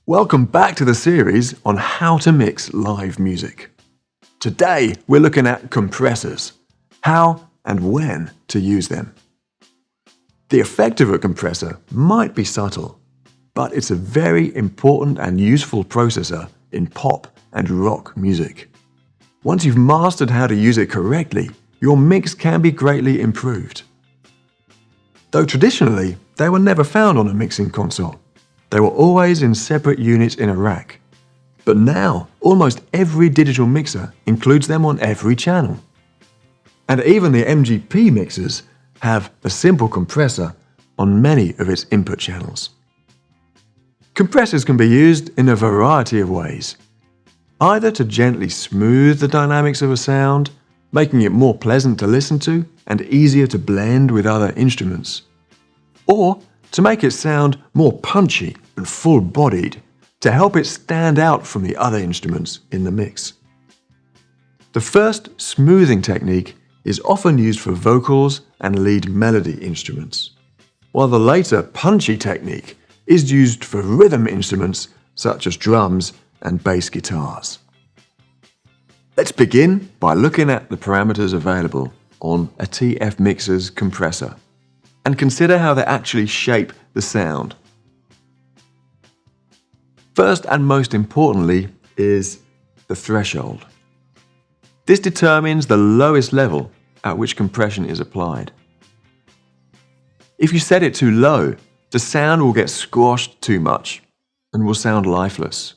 Welcome back to the series on how to mix live music. Today we're looking at compressors, how and when to use them. The effect of a compressor might be subtle, but it's a very important and useful processor in pop and rock music. Once you've mastered how to use it correctly, your mix can be greatly improved. Though traditionally, they were never found on a mixing console. They were always in separate units in a rack. But now, almost every digital mixer includes them on every channel. And even the MGP mixers have a simple compressor on many of its input channels. Compressors can be used in a variety of ways, either to gently smooth the dynamics of a sound, making it more pleasant to listen to and easier to blend with other instruments, or to make it sound more punchy and full-bodied to help it stand out from the other instruments in the mix. The first smoothing technique is often used for vocals and lead melody instruments, while the later punchy technique is used for rhythm instruments such as drums and bass guitars. Let's begin by looking at the parameters available on a TF mixer's compressor and consider how they actually shape the sound. First and most importantly is the threshold. This determines the lowest level at which compression is applied. If you set it too low, the sound will get squashed too much and will sound lifeless.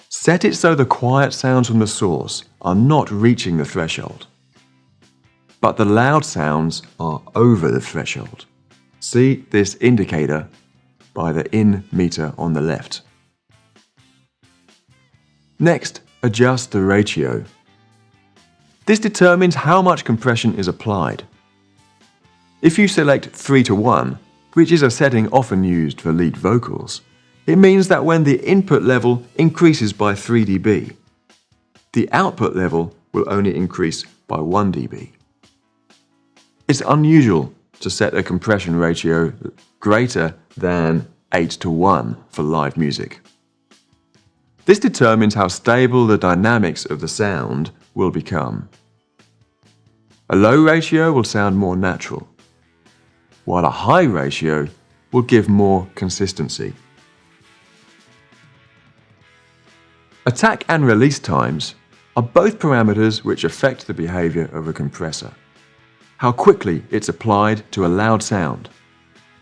Set it so the quiet sounds from the source are not reaching the threshold, but the loud sounds are over the threshold. See this indicator by the in meter on the left. Next, adjust the ratio. This determines how much compression is applied. If you select 3:1, which is a setting often used for lead vocals, it means that when the input level increases by 3 dB, the output level will only increase by 1 dB. It's unusual to set a compression ratio greater than 8:1 for live music. This determines how stable the dynamics of the sound will become. A low ratio will sound more natural, while a high ratio will give more consistency. Attack and release times are both parameters which affect the behavior of a compressor. How quickly it's applied to a loud sound,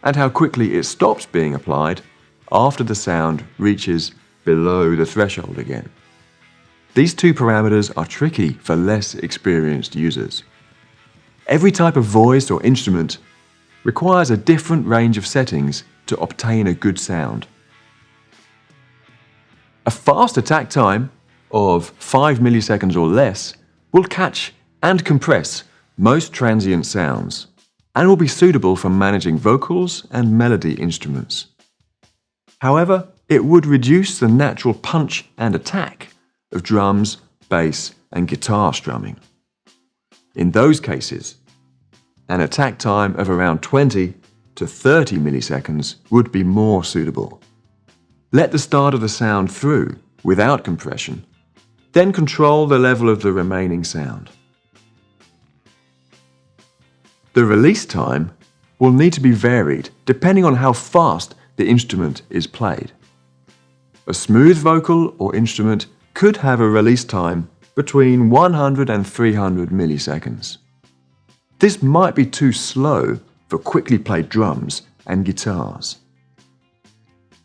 and how quickly it stops being applied after the sound reaches below the threshold again. These two parameters are tricky for less experienced users. Every type of voice or instrument requires a different range of settings to obtain a good sound. A fast attack time of 5 milliseconds or less will catch and compress most transient sounds and will be suitable for managing vocals and melody instruments. However, it would reduce the natural punch and attack of drums, bass, and guitar strumming. In those cases, an attack time of around 20 to 30 milliseconds would be more suitable. Let the start of the sound through without compression, then control the level of the remaining sound. The release time will need to be varied depending on how fast the instrument is played. A smooth vocal or instrument could have a release time between 100 and 300 milliseconds. This might be too slow for quickly played drums and guitars.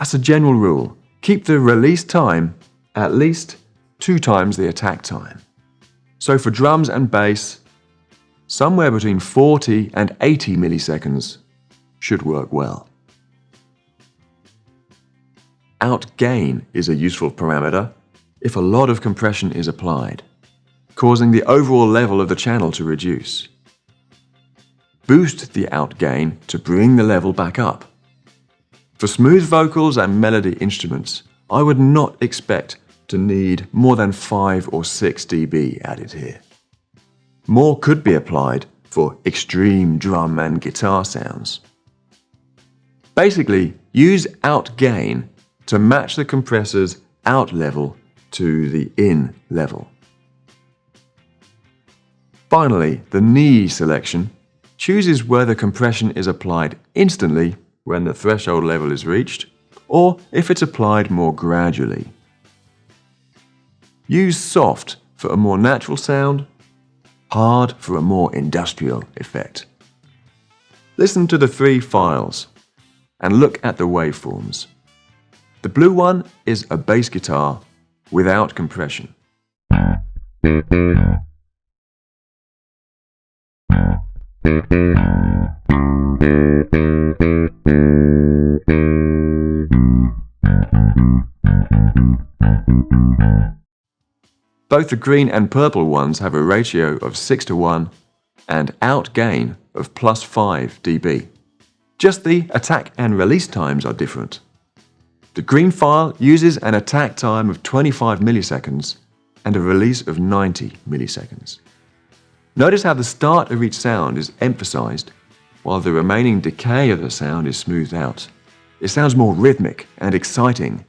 As a general rule, keep the release time at least 2 times the attack time. So for drums and bass, somewhere between 40 and 80 milliseconds should work well. Outgain is a useful parameter if a lot of compression is applied, causing the overall level of the channel to reduce. Boost the outgain to bring the level back up. For smooth vocals and melody instruments, I would not expect to need more than 5 or 6 dB added here. More could be applied for extreme drum and guitar sounds. Basically, use outgain to match the compressor's out level to the in level. Finally, the knee selection chooses whether compression is applied instantly when the threshold level is reached, or if it's applied more gradually. Use soft for a more natural sound, hard for a more industrial effect. Listen to the 3 files and look at the waveforms. The blue one is a bass guitar without compression. Both the green and purple ones have a ratio of 6:1 and out gain of +5 dB. Just the attack and release times are different. The green file uses an attack time of 25 milliseconds and a release of 90 milliseconds. Notice how the start of each sound is emphasized while the remaining decay of the sound is smoothed out. It sounds more rhythmic and exciting.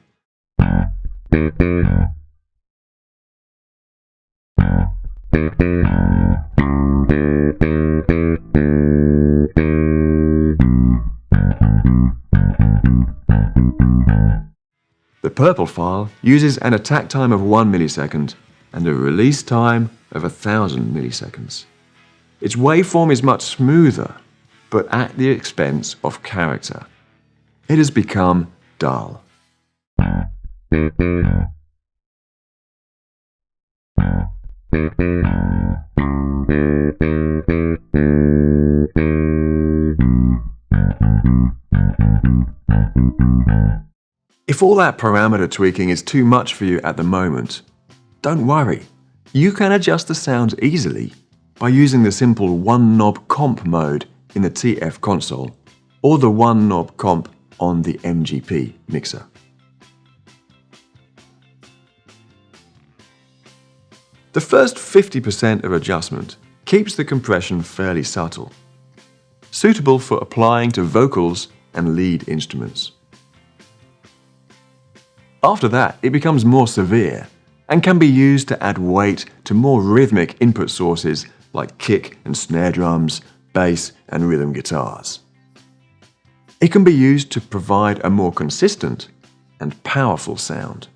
The purple file uses an attack time of 1 millisecond and a release time of 1,000 milliseconds. Its waveform is much smoother, but at the expense of character. It has become dull. If all that parameter tweaking is too much for you at the moment, don't worry. You can adjust the sounds easily by using the simple one-knob comp mode in the TF console or the one-knob comp on the MGP mixer. The first 50% of adjustment keeps the compression fairly subtle, suitable for applying to vocals and lead instruments. After that, it becomes more severe and can be used to add weight to more rhythmic input sources like kick and snare drums, bass and rhythm guitars. It can be used to provide a more consistent and powerful sound.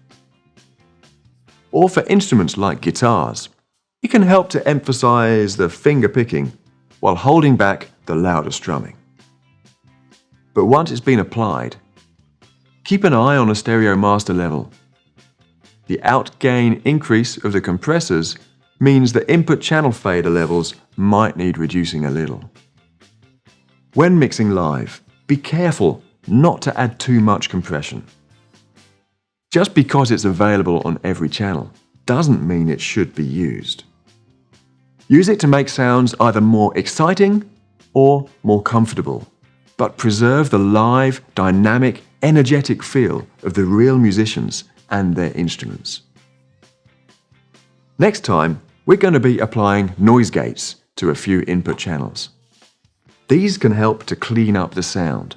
Or for instruments like guitars, it can help to emphasize the finger picking while holding back the louder strumming. But once it's been applied, keep an eye on the stereo master level. The outgain increase of the compressors means the input channel fader levels might need reducing a little. When mixing live, be careful not to add too much compression. Just because it's available on every channel doesn't mean it should be used. Use it to make sounds either more exciting or more comfortable, but preserve the live, dynamic, energetic feel of the real musicians and their instruments. Next time, we're going to be applying noise gates to a few input channels. These can help to clean up the sound.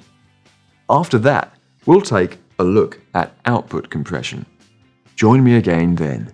After that, we'll take a look at output compression. Join me again then.